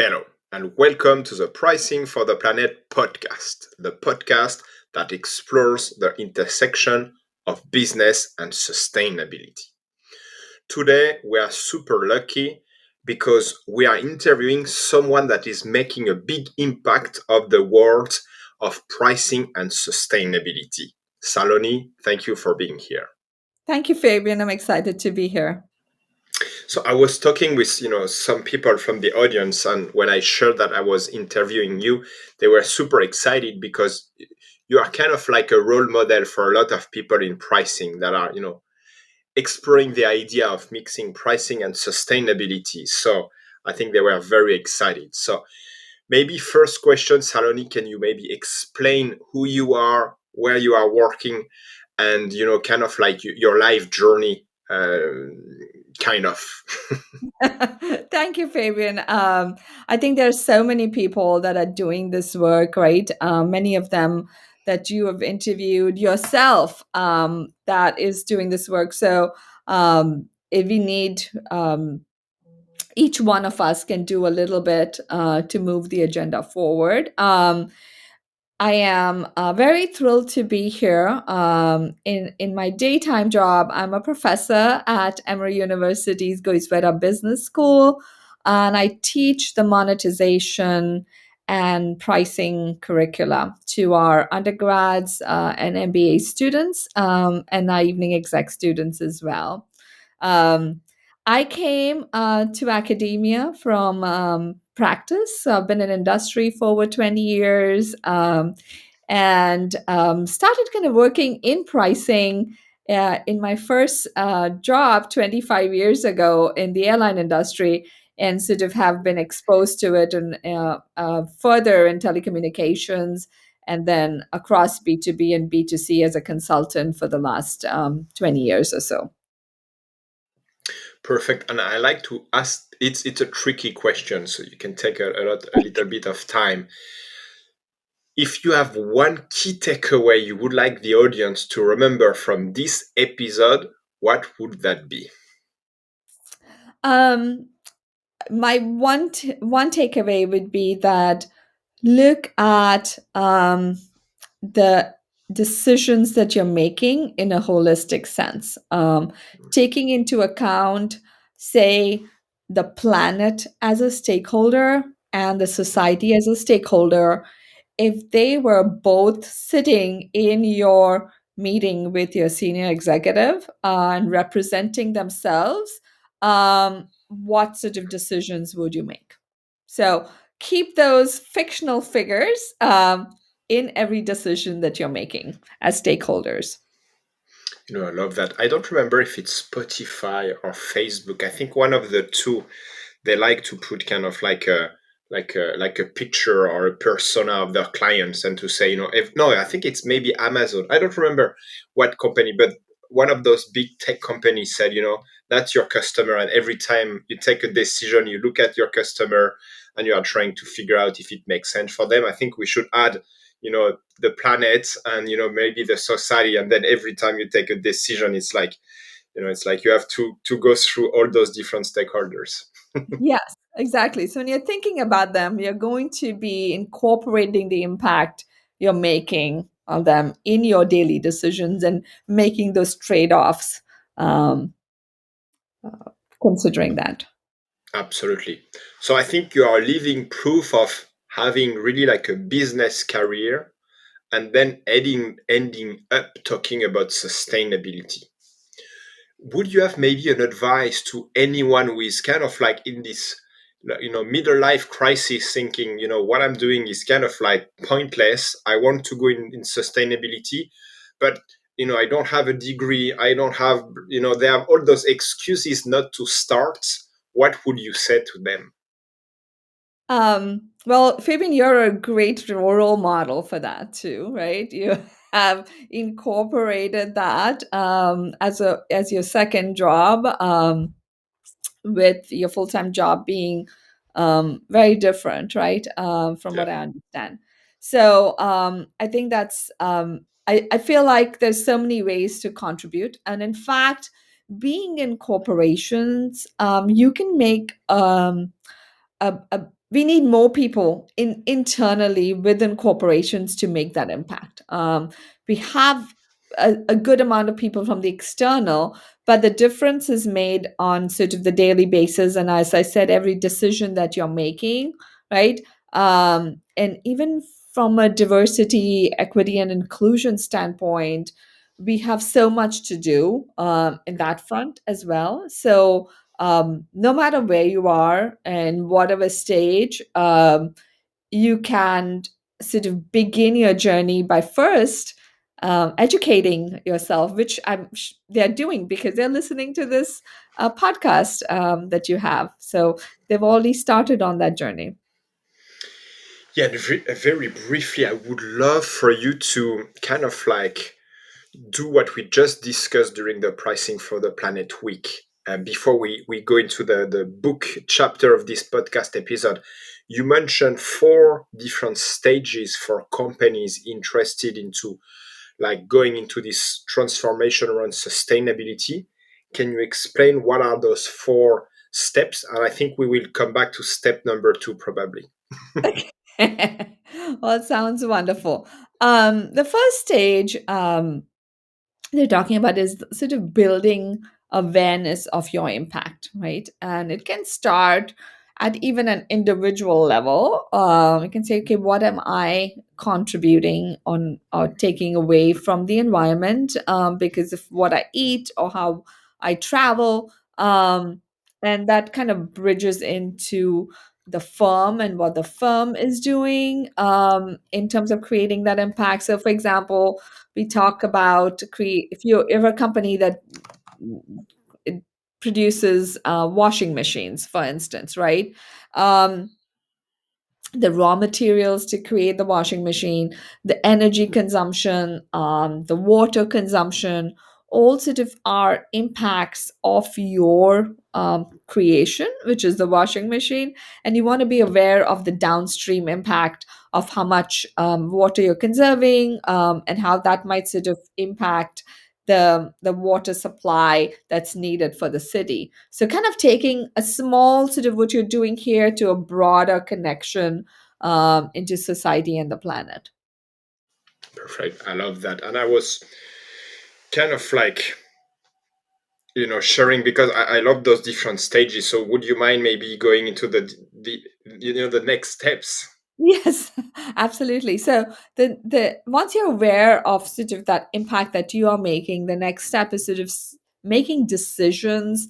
Hello, and welcome to the Pricing for the Planet podcast, the podcast that explores the intersection of business and sustainability. Today, we are super lucky because we are interviewing someone that is making a big impact of the world of pricing and sustainability. Saloni, thank you for being here. Thank you, Fabian. I'm excited to be here. So I was talking with some people from the audience, and when I shared that I was interviewing you, they were super excited because you are kind of like a role model for a lot of people in pricing that are exploring the idea of mixing pricing and sustainability. So I think they were very excited. So maybe first question, Saloni, can you maybe explain who you are, where you are working, and kind of like your life journey, kind of. Thank you, Fabian. I think there's so many people that are doing this work, right? Many of them that you have interviewed yourself that is doing this work. So if we need, each one of us can do a little bit to move the agenda forward. I am very thrilled to be here. In my daytime job, I'm a professor at Emory University's Goizueta Business School, and I teach the monetization and pricing curricula to our undergrads and MBA students, and our evening exec students as well. Um, I came to academia from practice. So I've been in industry for over 20 years and started kind of working in pricing in my first job 25 years ago in the airline industry and sort of have been exposed to it and further in telecommunications and then across B2B and B2C as a consultant for the last 20 years or so. Perfect. And I like to ask, it's a tricky question, so you can take a little bit of time. If you have one key takeaway you would like the audience to remember from this episode, what would that be? Um, my one takeaway would be that look at the decisions that you're making in a holistic sense, taking into account, say, the planet as a stakeholder and the society as a stakeholder. If they were both sitting in your meeting with your senior executive and representing themselves, what sort of decisions would you make? So keep those fictional figures in every decision that you're making as stakeholders. I love that. I don't remember if it's Spotify or Facebook. I think one of the two, they like to put kind of like a picture or a persona of their clients and to say, if no, I think it's maybe Amazon. I don't remember what company, but one of those big tech companies said, that's your customer, and every time you take a decision, you look at your customer and you are trying to figure out if it makes sense for them. I think we should add, the planet and maybe the society, and then every time you take a decision, it's like you have to go through all those different stakeholders. Yes, exactly. So when you're thinking about them, you're going to be incorporating the impact you're making on them in your daily decisions and making those trade-offs, um, considering that. Absolutely. So I think you are living proof of having really like a business career and then ending up talking about sustainability. Would you have maybe an advice to anyone who is kind of like in this middle life crisis, thinking, what I'm doing is kind of like pointless. I want to go in sustainability, but I don't have a degree. I don't have, they have all those excuses not to start. What would you say to them? Well, Fabian, you're a great role model for that too, right? You have incorporated that as your second job, with your full time job being very different, right? From Yeah. what I understand. So I think that's I feel like there's so many ways to contribute, and in fact, being in corporations, you can make we need more people internally within corporations to make that impact. We have a good amount of people from the external, but the difference is made on sort of the daily basis. And as I said, every decision that you're making, right? And even from a diversity, equity, and inclusion standpoint, we have so much to do in that front as well. So no matter where you are and whatever stage, you can sort of begin your journey by first educating yourself, which they're doing because they're listening to this podcast that you have. So they've already started on that journey. Yeah, and very briefly, I would love for you to kind of like do what we just discussed during the Pricing for the Planet week. Before we go into the book chapter of this podcast episode, you mentioned four different stages for companies interested into like going into this transformation around sustainability. Can you explain what are those four steps? And I think we will come back to step number two probably. Well, it sounds wonderful. The first stage they're talking about is sort of building awareness of your impact, right? And it can start at even an individual level. You can say, okay, what am I contributing on or taking away from the environment because of what I eat or how I travel? And that kind of bridges into the firm and what the firm is doing in terms of creating that impact. So, for example, we talk about create if you're a company that it produces washing machines, for instance, right? um, the raw materials to create the washing machine, the energy consumption, the water consumption, all sort of are impacts of your creation, which is the washing machine. And you want to be aware of the downstream impact of how much water you're conserving and how that might sort of impact the water supply that's needed for the city. So kind of taking a small sort of what you're doing here to a broader connection into society and the planet. Perfect. I love that. And I was kind of like, sharing because I love those different stages. So would you mind maybe going into the the next steps? Yes, absolutely. So the once you're aware of sort of that impact that you are making, the next step is sort of making decisions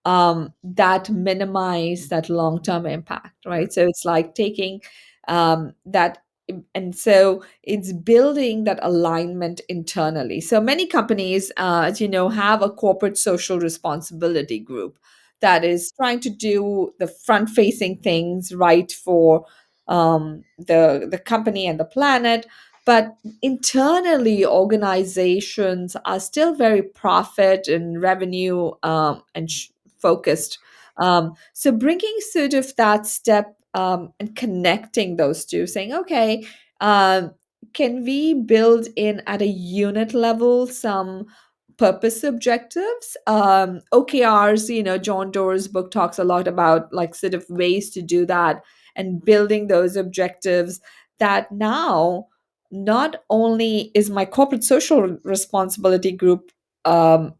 that minimize that long-term impact, Mm, right? So it's like taking that, and so it's building that alignment internally. So many companies, as you know, have a corporate social responsibility group that is trying to do the front-facing things right for the company and the planet. But internally, organizations are still very profit and revenue focused. So bringing sort of that step and connecting those two, saying, okay, um, can we build in at a unit level some purpose objectives? OKRs, John Doerr's book talks a lot about like sort of ways to do that and building those objectives that now not only is my corporate social responsibility group um,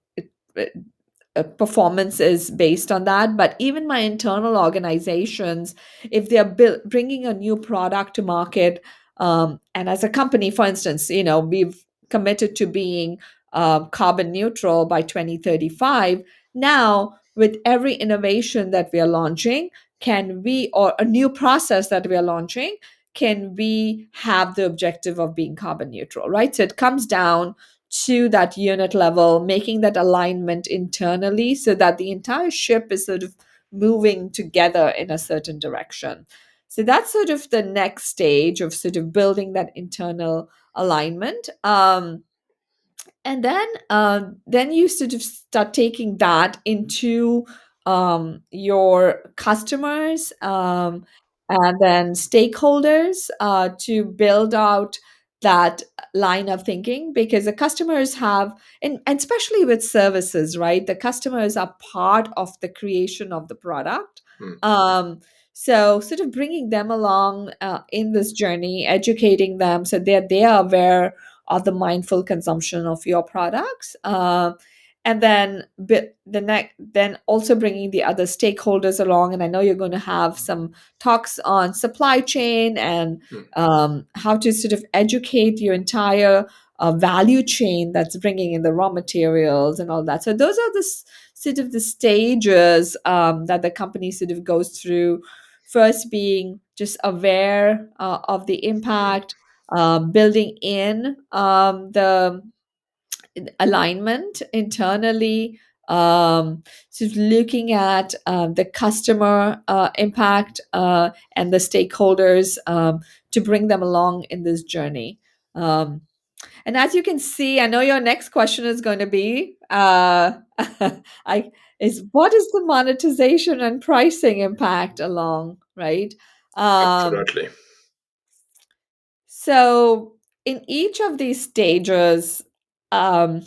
performance is based on that, but even my internal organizations, if they're bringing a new product to market, and as a company, for instance, we've committed to being carbon neutral by 2035. Now with every innovation that we are launching, can we, or a new process that we are launching, can we have the objective of being carbon neutral, right? So it comes down to that unit level, making that alignment internally so that the entire ship is sort of moving together in a certain direction. So that's sort of the next stage of sort of building that internal alignment. And then you sort of start taking that into your customers and then stakeholders to build out that line of thinking, because the customers have, and especially with services, right, the customers are part of the creation of the product. mm. um, So, sort of bringing them along in this journey, educating them so that they are aware of the mindful consumption of your products. And then then also bringing the other stakeholders along. And I know you're going to have some talks on supply chain and Mm. how to sort of educate your entire value chain that's bringing in the raw materials and all that. So those are sort of the stages that the company sort of goes through. First, being just aware of the impact, building in the alignment internally, sort of looking at the customer impact and the stakeholders to bring them along in this journey. Um, and as you can see, I know your next question is going to be, I is what is the monetization and pricing impact along, right? Um, Absolutely. so in each of these stages, um,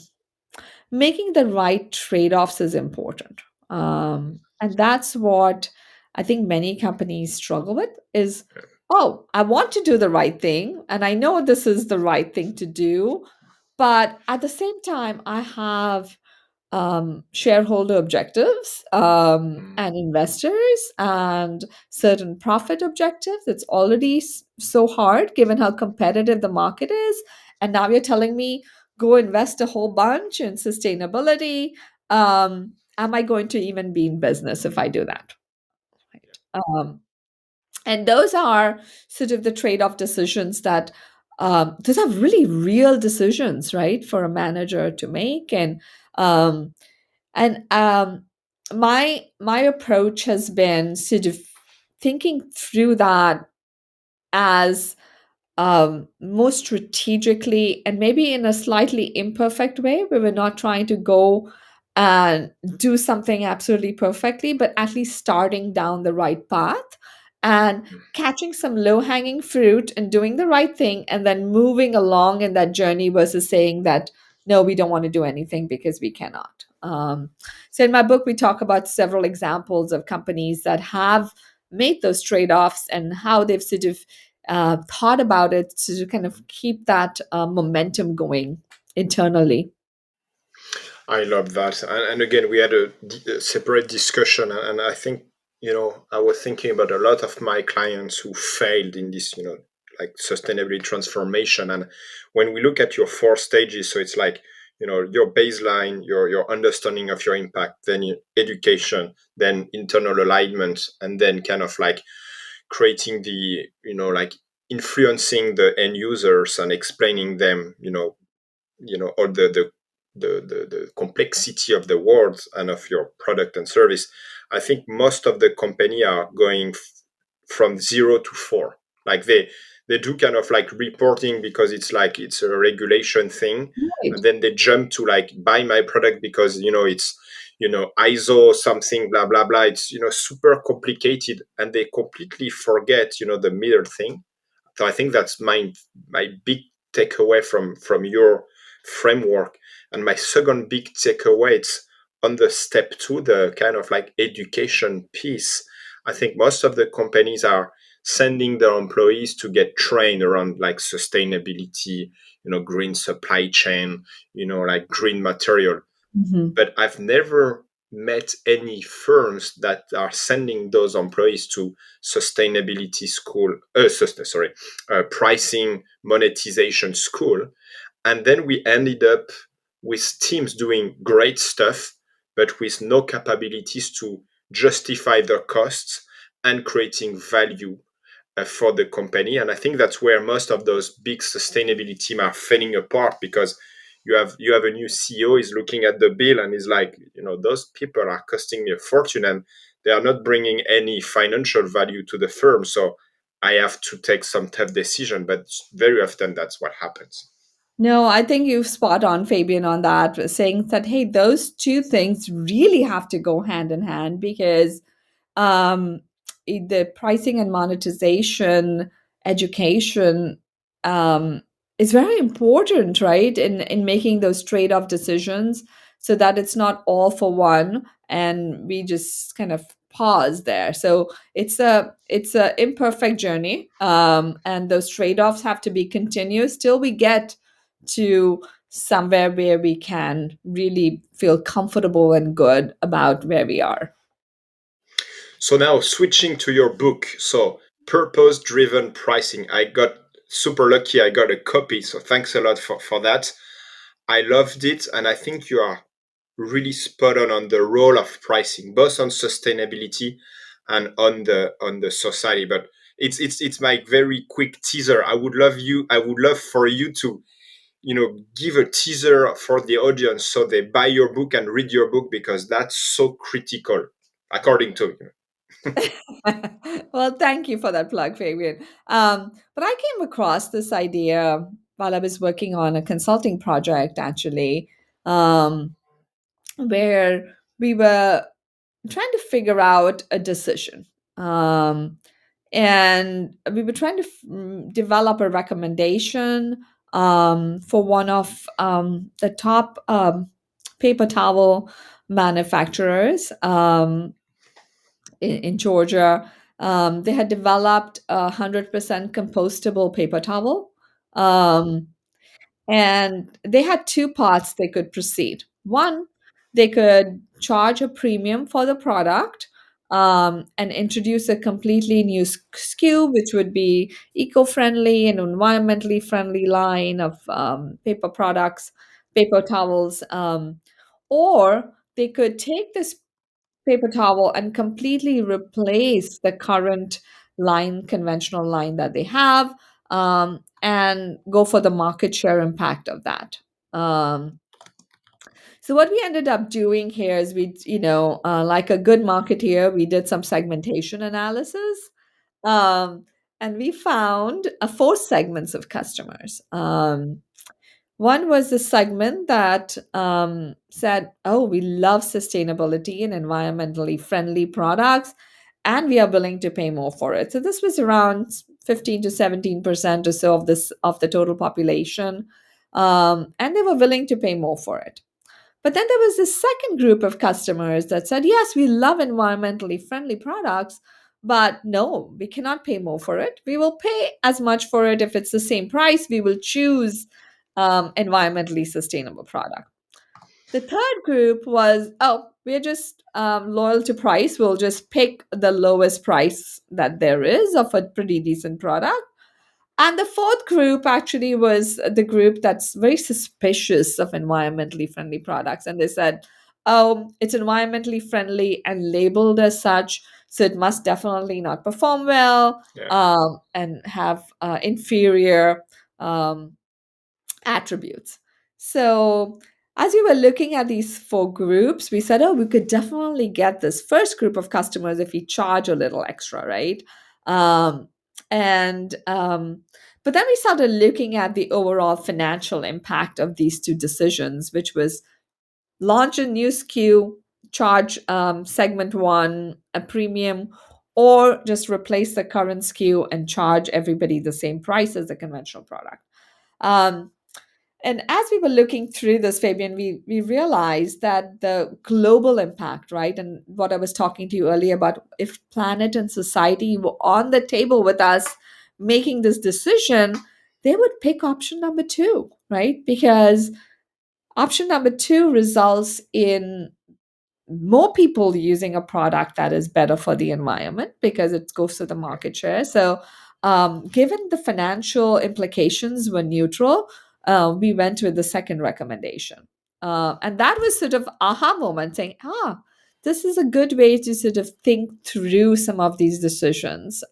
making the right trade-offs is important. And that's what I think many companies struggle with is, oh, I want to do the right thing, and I know this is the right thing to do, but at the same time, I have shareholder objectives Mm. and investors and certain profit objectives. It's already so hard given how competitive the market is. And now you're telling me go invest a whole bunch in sustainability. Am I going to even be in business if I do that? Right. And those are sort of the trade off decisions that those are really real decisions, right, for a manager to make. Um, and my approach has been sort of thinking through that as more strategically and maybe in a slightly imperfect way, where we're not trying to go and do something absolutely perfectly, but at least starting down the right path and catching some low hanging fruit and doing the right thing and then moving along in that journey versus saying that, no, we don't want to do anything because we cannot. So, in my book, we talk about several examples of companies that have made those trade offs and how they've sort of thought about it to kind of keep that momentum going internally. I love that. And again, we had a separate discussion, and I think, I was thinking about a lot of my clients who failed in this, like sustainability transformation. And when we look at your four stages, so it's like, your baseline, your understanding of your impact, then your education, then internal alignment, and then kind of like creating the, like influencing the end users and explaining them, all the complexity of the world and of your product and service. I think most of the company are going from 0 to 4. Like they do kind of like reporting because it's like it's a regulation thing, Right. and then they jump to like buy my product because it's ISO something blah blah blah. It's super complicated, and they completely forget the middle thing. So I think that's my big takeaway from your framework. And my second big takeaway is on the step two, the kind of like education piece. I think most of the companies are sending their employees to get trained around like sustainability, green supply chain, like green material. Mhm. But I've never met any firms that are sending those employees to sustainability school, sorry, pricing monetization school. And then we ended up with teams doing great stuff, but with no capabilities to justify their costs and creating value for the company. And I think that's where most of those big sustainability teams are falling apart, because you have a new CEO is looking at the bill and is like, those people are costing me a fortune and they are not bringing any financial value to the firm. So I have to take some tough decision, but very often that's what happens. No, I think you've spot on, Fabian, on that, saying that, hey, those two things really have to go hand in hand because um, the pricing and monetization education um, is very important, right? In making those trade-off decisions so that it's not all for one and we just kind of pause there. So it's a imperfect journey, and those trade-offs have to be continuous till we get to somewhere where we can really feel comfortable and good about where we are. So now switching to your book. So purpose driven pricing. I got super lucky. I got a copy. So thanks a lot for that. I loved it. And I think you are really spot on the role of pricing, both on sustainability and on the society. But it's my very quick teaser. I would love for you to, give a teaser for the audience so they buy your book and read your book, because that's so critical, according to me. Well, thank you for that plug, Fabian. But I came across this idea while I was working on a consulting project, actually, um, where we were trying to figure out a decision. And we were trying to develop a recommendation for one of the top paper towel manufacturers in Georgia. They had developed 100% compostable paper towel. Um, and they had two paths they could proceed. One, they could charge a premium for the product and introduce a completely new SKU, which would be eco friendly and environmentally friendly line of paper products, paper towels. Or they could take this paper towel and completely replace the current line, conventional line that they have, and go for the market share impact of that. So what we ended up doing here is like a good marketeer, we did some segmentation analysis, um, and we found four segments of customers. One was the segment that said, "Oh, we love sustainability and environmentally friendly products, and we are willing to pay more for it." So this was around 15 to 17% or so of this of the total population, and they were willing to pay more for it. But then there was this second group of customers that said, "Yes, we love environmentally friendly products, but no, we cannot pay more for it. We will pay as much for it if it's the same price. We will choose environmentally sustainable product." The third group was, "Oh, we're just loyal to price. We'll just pick the lowest price that there is of a pretty decent product." And the fourth group actually was the group that's very suspicious of environmentally friendly products. And they said, "Oh, it's environmentally friendly and labeled as such. So it must definitely not perform well Yeah. and have inferior um, attributes." So, as we were looking at these four groups, we said, "Oh, we could definitely get this first group of customers if we charge a little extra, right?" Um, and But then we started looking at the overall financial impact of these two decisions, which was launch a new SKU, charge segment one a premium, or just replace the current SKU and charge everybody the same price as the conventional product. Um, and as we were looking through this, Fabian, we realized that the global impact, right? And what I was talking to you earlier about, if planet and society were on the table with us making this decision, they would pick option number two, right? Because option number two results in more people using a product that is better for the environment because it goes to the market share. So, given the financial implications were neutral, we went with the second recommendation. And that was sort of aha moment saying, this is a good way to sort of think through some of these decisions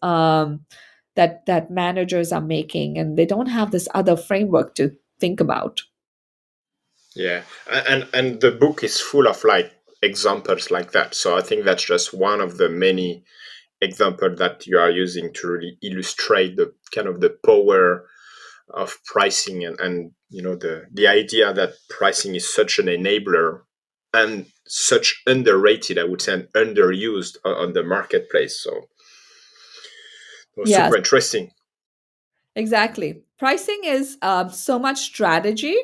that managers are making, and they don't have this other framework to think about. Yeah, and the book is full of like examples like that. So I think that's just one of the many examples that you are using to really illustrate the kind of the power of pricing, and the idea that pricing is such an enabler and such underrated, I would say, and underused on the marketplace. So it was Yes, super interesting. exactly. Pricing is so much strategy.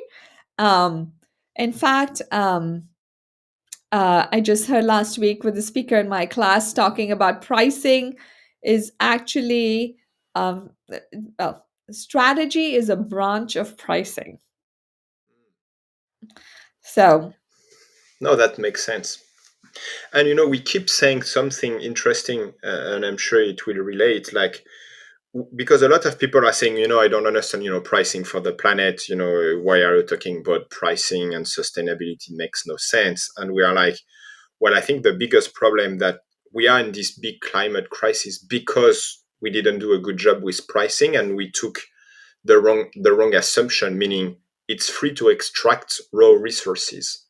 Um, in fact, I just heard last week with the speaker in my class talking about pricing is actually, um, well, strategy is a branch of pricing. So, No, that makes sense. And we keep saying something interesting, and I'm sure it will relate. Like, because a lot of people are saying, I don't understand, pricing for the planet. Why are you talking about pricing and sustainability? Makes no sense. And we are like, well, I think the biggest problem that we are in this big climate crisis because we didn't do a good job with pricing and we took the wrong assumption, meaning it's free to extract raw resources.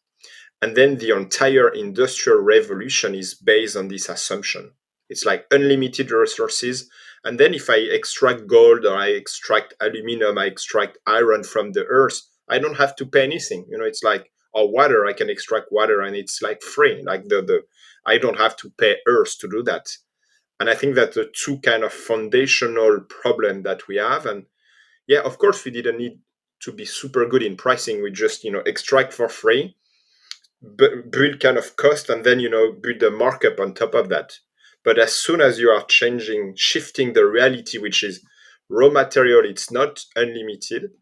And then the entire industrial revolution is based on this assumption. It's like unlimited resources. And then if I extract gold or I extract aluminum, I extract iron from the earth, I don't have to pay anything. It's like, or water, I can extract water and it's like free. Like the I don't have to pay earth to do that. And I think that the two kind of foundational problem that we have. And yeah, of course we didn't need to be super good in pricing. We just, extract for free, build kind of cost, and then build a markup on top of that. But as soon as you are shifting the reality, which is raw material, it's not unlimited,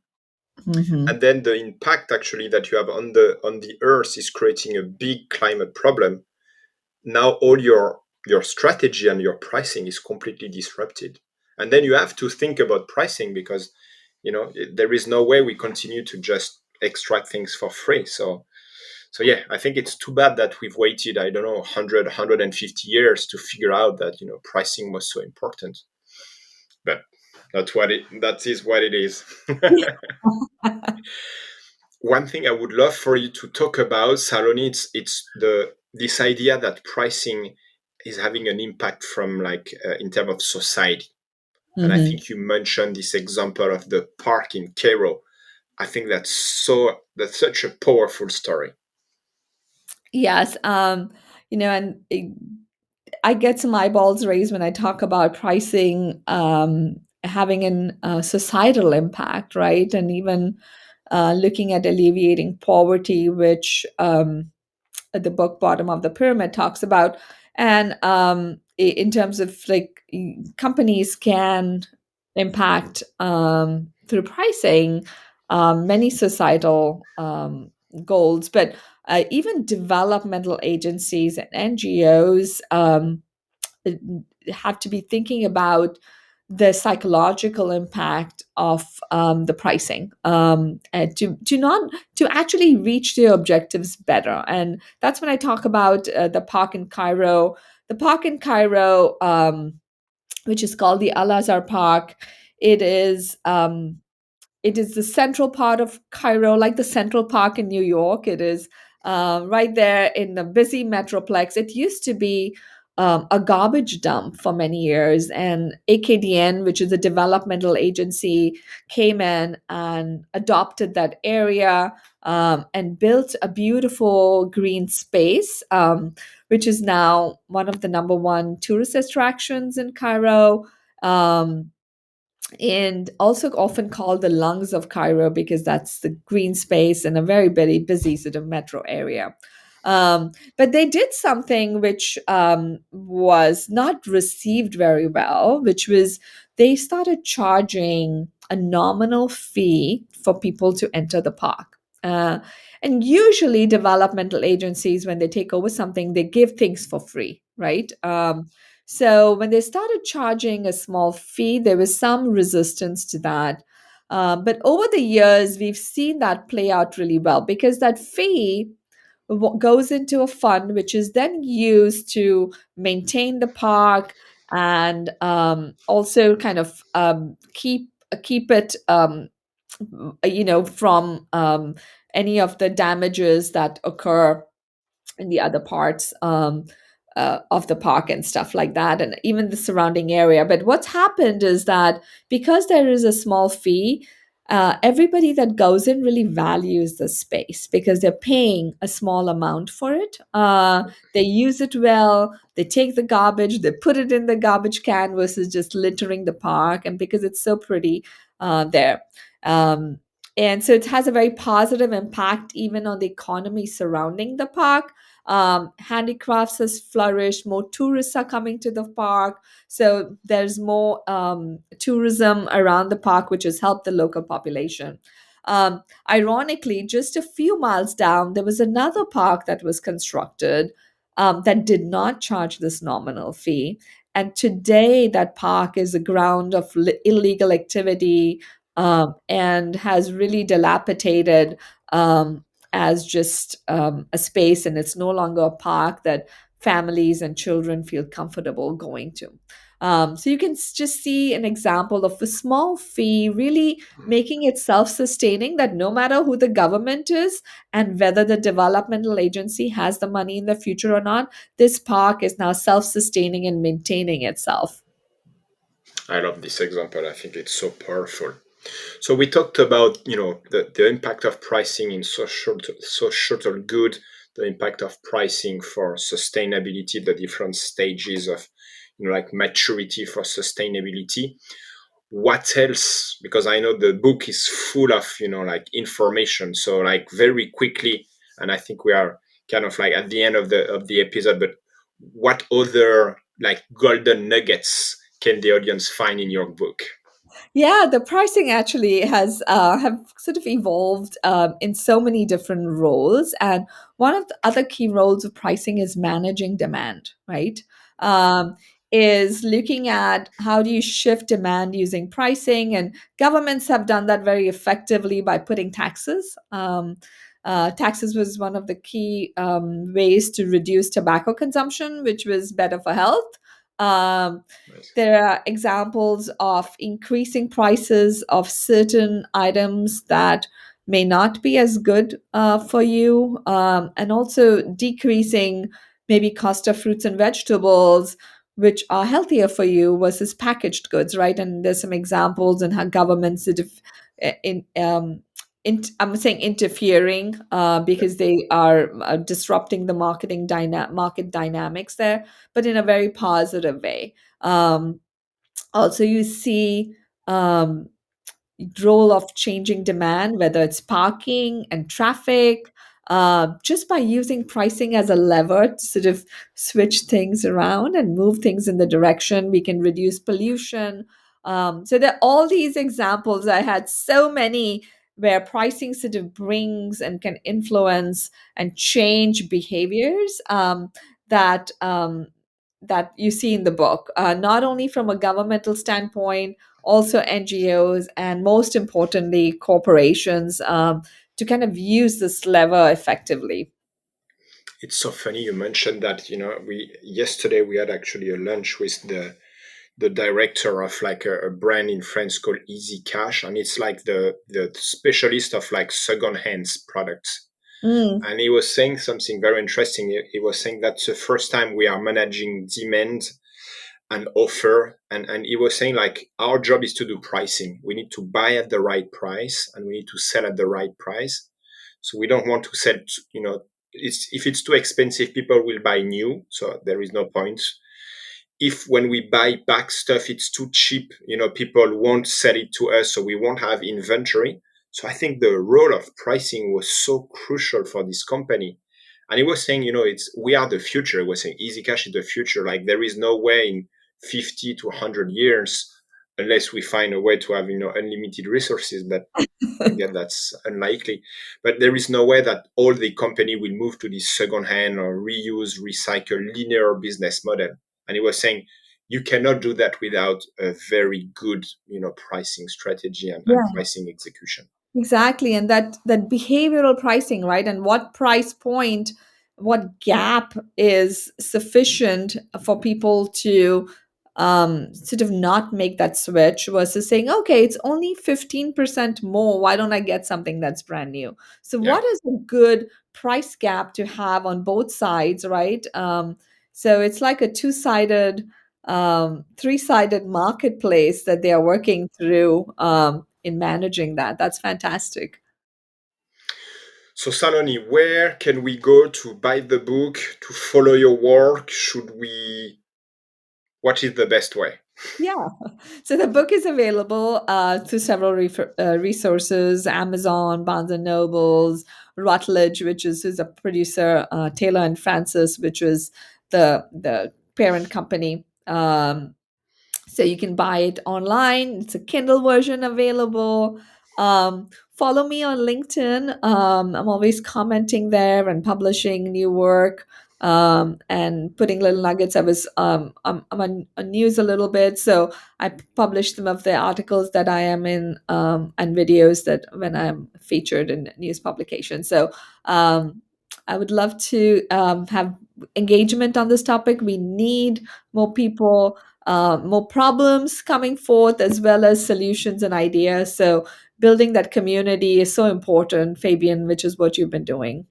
mhm. and then the impact actually that you have on the earth is creating a big climate problem. Now all your strategy and your pricing is completely disrupted, and then you have to think about pricing because there is no way we continue to just extract things for free. So yeah, I think it's too bad that we've waited, I don't know, 150 years to figure out that pricing was so important. But that is what it is. One thing I would love for you to talk about, Saloni, it's the this idea that pricing is having an impact from like in terms of society. And I Mhm. think you mentioned this example of the park in Cairo. I think that's such a powerful story. Yes, and I get some eyeballs raised when I talk about pricing having an societal impact, right? And even looking at alleviating poverty, which the book Bottom of the Pyramid talks about. And in terms of like companies can impact through pricing many societal goals, but even developmental agencies and NGOs have to be thinking about the psychological impact of the pricing and to actually reach their objectives better. And that's when I talk about the park in Cairo. The park in Cairo, which is called the Alazar Park, it is it is the central part of Cairo, like the Central Park in New York. It is right there in the busy metroplex. It used to be a garbage dump for many years, and AKDN, which is a developmental agency, came in and adopted that area and built a beautiful green space, which is now one of the number one tourist attractions in Cairo. Um, and also often called the lungs of Cairo because that's the green space in a very, very busy sort of metro area. But they did something which was not received very well, which was they started charging a nominal fee for people to enter the park. And usually, developmental agencies, when they take over something, they give things for free, right? So when they started charging a small fee, there was some resistance to that. But over the years, we've seen that play out really well because that fee goes into a fund which is then used to maintain the park and also kind of keep it from any of the damages that occur in the other parts of the park and stuff like that, and even the surrounding area. But what's happened is that because there is a small fee, everybody that goes in really values the space because they're paying a small amount for it. They use it well. They take the garbage, they put it in the garbage can versus just littering the park. And because it's so pretty there. Um, and so it has a very positive impact even on the economy surrounding the park. Handicrafts has flourished. More tourists are coming to the park, so there's more tourism around the park, which has helped the local population. Ironically, just a few miles down, there was another park that was constructed that did not charge this nominal fee. And today, that park is a ground of illegal activity, and has really dilapidated, as just a space, and it's no longer a park that families and children feel comfortable going to. So you can just see an example of a small fee really making it self sustaining, that no matter who the government is and whether the developmental agency has the money in the future or not, this park is now self sustaining and maintaining itself. I love this example. I think it's so powerful. So we talked about, the impact of pricing in social good, the impact of pricing for sustainability, the different stages of, like maturity for sustainability. What else? Because I know the book is full of, like information. So like very quickly, and I think we are kind of like at the end of the episode, but what other like golden nuggets can the audience find in your book? Yeah, the pricing actually has have sort of evolved in so many different roles, and one of the other key roles of pricing is managing demand, right? Um, is looking at how do you shift demand using pricing, and governments have done that very effectively by putting taxes. Taxes was one of the key ways to reduce tobacco consumption, which was better for health. Um, Nice. there are examples of increasing prices of certain items that may not be as good for you, and also decreasing maybe cost of fruits and vegetables, which are healthier for you versus packaged goods, right? And there's some examples in how governments sort of I'm saying interfering because they are disrupting the market dynamics there, but in a very positive way. Also, you see um, role of changing demand, whether it's parking and traffic, just by using pricing as a lever to sort of switch things around and move things in the direction we can reduce pollution. So there are all these examples. I had so many where pricing sort of brings and can influence and change behaviors that you see in the book, not only from a governmental standpoint, also NGOs, and most importantly, corporations, to kind of use this lever effectively. It's so funny you mentioned that. We yesterday we had actually a lunch with the director of like a brand in France called Easy Cash, and it's like the specialist of like second hands products. Mm, And he was saying something very interesting. He was saying that's the first time we are managing demand and offer, and he was saying like our job is to do pricing. We need to buy at the right price and we need to sell at the right price. So we don't want to sell, it's if it's too expensive, people will buy new, so there is no point. If when we buy back stuff it's too cheap, people won't sell it to us, so we won't have inventory. So I think the role of pricing was so crucial for this company. And he was saying, it's we are the future. He was saying easy cash is the future. Like there is no way in 50 to 100 years, unless we find a way to have unlimited resources, but I get that's unlikely. But there is no way that all the company will move to this second hand or reuse, recycle, linear business model. And he was saying you cannot do that without a very good, pricing strategy and yeah. pricing execution. Exactly, and that behavioral pricing, right? And what price point, what gap is sufficient for people to sort of not make that switch versus saying, okay, it's only 15% more. Why don't I get something that's brand new? So, Yeah. what is a good price gap to have on both sides, right? So it's like a two-sided, three-sided marketplace that they are working through in managing that. That's fantastic. So Saloni, where can we go to buy the book, to follow your work? Should we? What is the best way? Yeah. So the book is available through several resources: Amazon, Barnes and Nobles, Routledge, which is a producer, Taylor and Francis, which is the parent company. So you can buy it online. It's a Kindle version available. Follow me on LinkedIn. I'm always commenting there and publishing new work, and putting little nuggets. I'm on news a little bit, so I publish some of the articles that I am in, and videos that when I'm featured in news publications. So I would love to have engagement on this topic. We need more people, more problems coming forth, as well as solutions and ideas. So building that community is so important, Fabian, which is what you've been doing.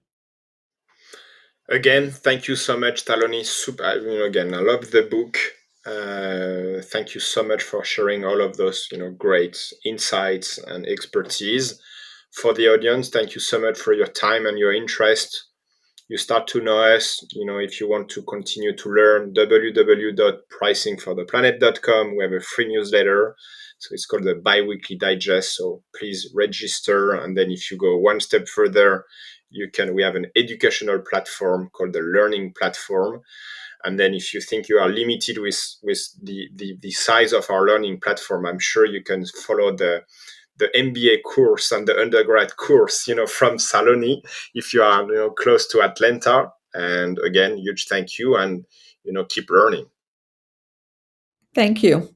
Again, thank you so much, Taloni. Super, again, I love the book. Thank you so much for sharing all of those, great insights and expertise. For the audience, thank you so much for your time and your interest. You start to know us. If you want to continue to learn, www.pricingfortheplanet.com. We have a free newsletter. So it's called the Biweekly Digest. So please register. And then if you go one step further, we have an educational platform called the Learning Platform. And then if you think you are limited with the size of our learning platform, I'm sure you can follow the MBA course and the undergrad course, from Saloni, if you are, close to Atlanta. And again, huge thank you, and keep learning. Thank you.